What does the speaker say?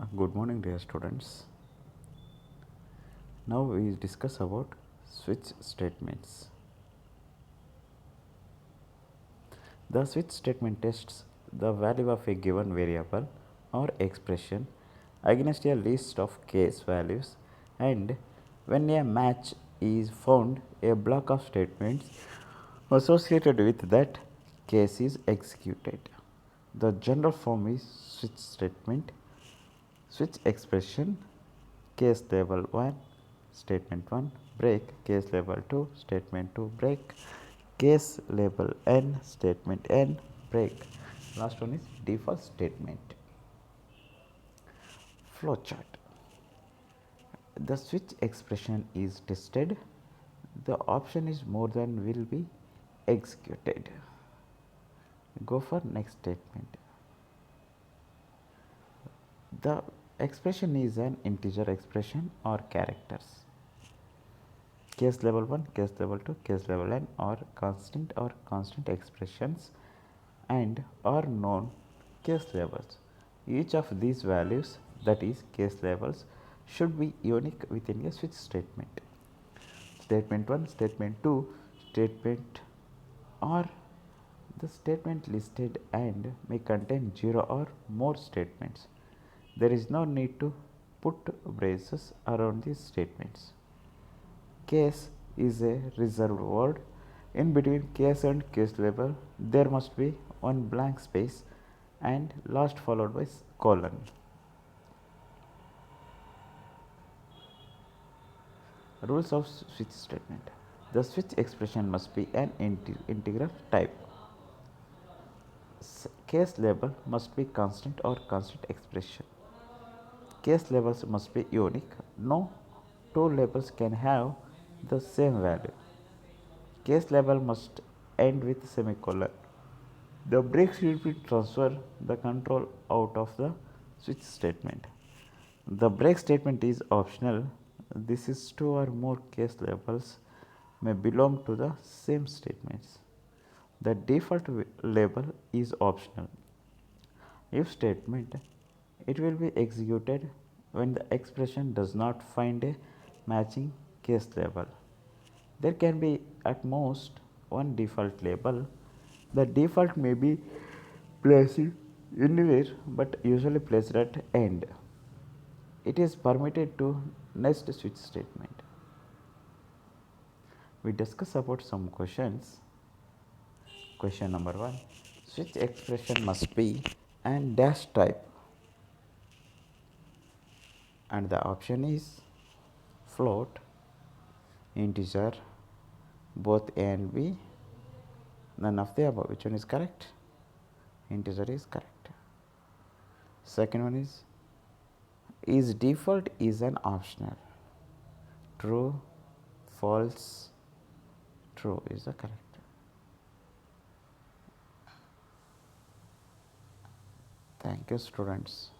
Good morning, dear students. Now we discuss about switch statements. The switch statement tests the value of a given variable or expression against a list of case values, and when a match is found, a block of statements associated with that case is executed. The general form is switch statement, switch expression, case label 1, statement 1, break, case label 2, statement 2, break, case label n, statement n, break. Last one is default statement. Flowchart. The switch expression is tested. The option is more than will be executed. Go for next statement. The expression is an integer expression or characters. Case level 1, case level 2, case level n or constant expressions and are known case levels. Each of these values, that is case levels, should be unique within a switch statement. Statement 1, statement 2, statement or the statement listed and may contain 0 or more statements. There is no need to put braces around these statements. Case is a reserved word. In between case and case label, there must be one blank space and last followed by colon. Rules of switch statement. The switch expression must be an integer type. Case label must be constant or constant expression. Case labels must be unique. No two labels can have the same value. Case label must end with semicolon. The break should be transfer the control out of the switch statement. The break statement is optional. This is two or more case labels may belong to the same statements. The default label is optional. If statement, it will be executed when the expression does not find a matching case label. There can be at most one default label. The default may be placed anywhere but usually placed at end. It is permitted to nest switch statement. We discuss about some questions. Question number 1. Switch expression must be and dash type, and the option is float, integer, both A and B. None of the above. Which one is correct? Integer is correct. Second one is default is an optional. True, false, true is the correct. Thank you, students.